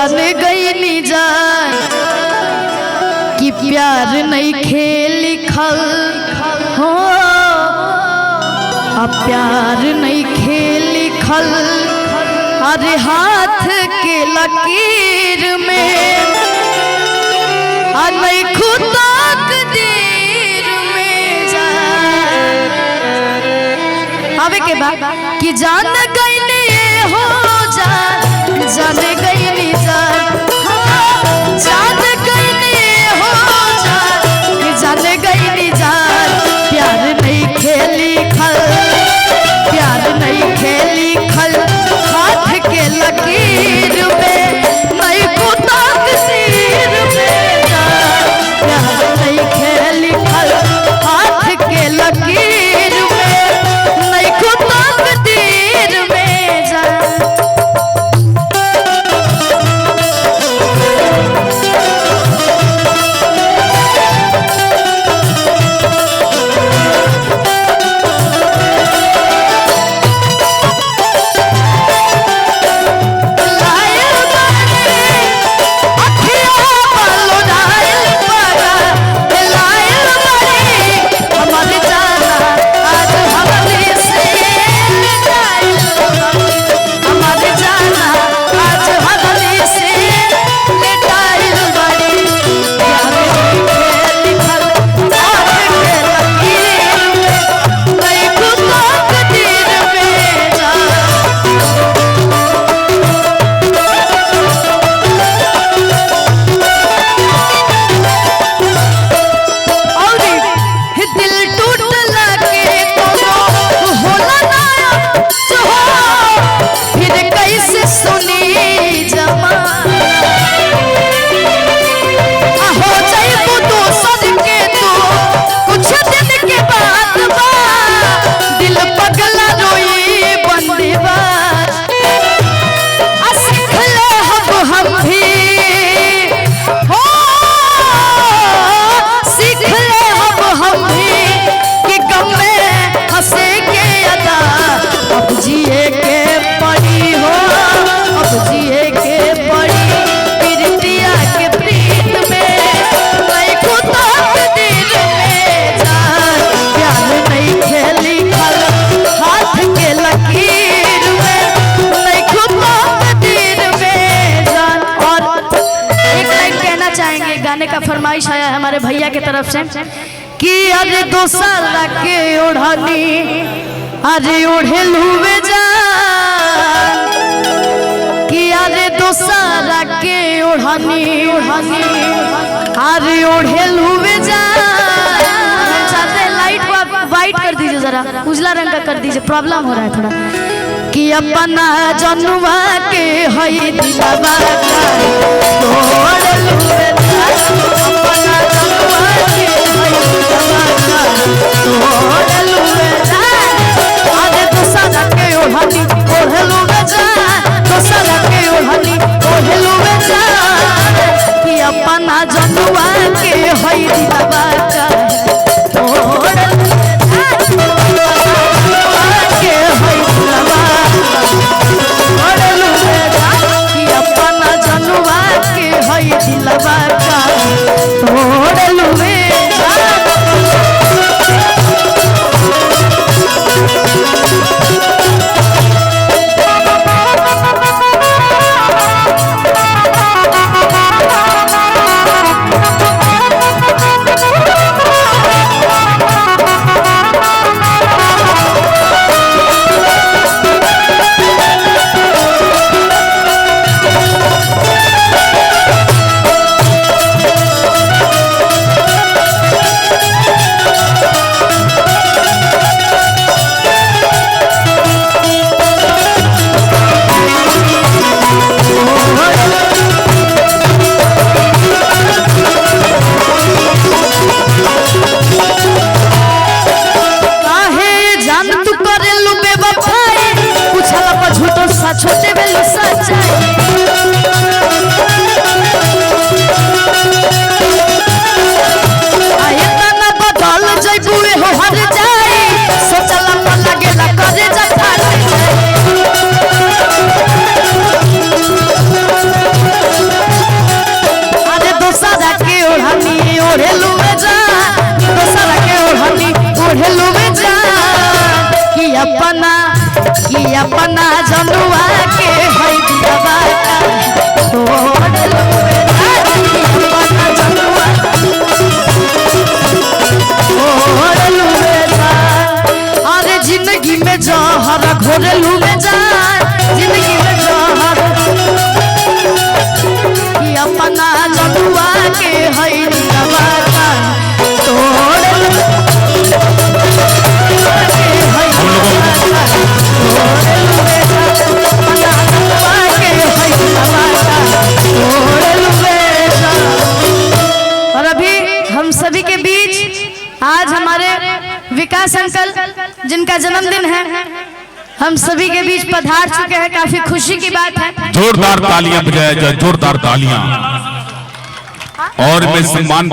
जान गई नी जान कि प्यार नहीं खेल लिखल हो, अब प्यार नहीं खेल लिखल अरे हाथ के लकीर में नहीं खुदा तकदीर में जान आवे के बाद कि जान गई नी हो जान गई नी जान जान गई नी हो जान गई नी जान प्यार नहीं खेली खल प्यार नहीं खेली खल हाथ के लकीर में नहीं खुदा तकदीर में जान प्यार नहीं खेली खल हाथ के लकीर में नहीं खुदा तकदीर में जान। गाने का फरमाइश आया है हमारे भैया के तरफ से कि अरे दो साल के ओढ़नी अरे ओढ़ेल हुए जान कि अरे दो साल के ओढ़नी अरे ओढ़ेल हुए जान। लाइट को वाइट कर दीजिए, जरा उजला रंग का कर दीजिए, प्रॉब्लम हो रहा है थोड़ा। कि अपना जनुआ के हई दिलवा का तोड़ल हुए जान, अपना जनुआ के हई दिलवा का तोड़ल हुए जान। अरे दूसरा के ओढ़नी ओढ़ल हुए जान, दूसरा के ओढ़नी ओढ़ल हुए जान। कि अपना जनुआ के हई दिलवा का तोड़ल छोटे बेलू सच्चाई आए तना बदल जइबुए हो हर जाई सोचला मन लागेला करे जथा अपना जनुआ के है दिलवा का तोड़ लुए अपना जनुआ तोड़ लुए अरे जिंदगी में जहर घोर लुए जाए जिंदगी में जहर अपना जनुआ के है दिलवा का तोड़ और अभी हम सभी के बीच आज हमारे विकास अंकल जिनका जन्मदिन है हम सभी के बीच पधार चुके हैं। काफी खुशी की बात है। जोरदार तालियां बजाया जाए, जोरदार तालियां। और मैं सम्मान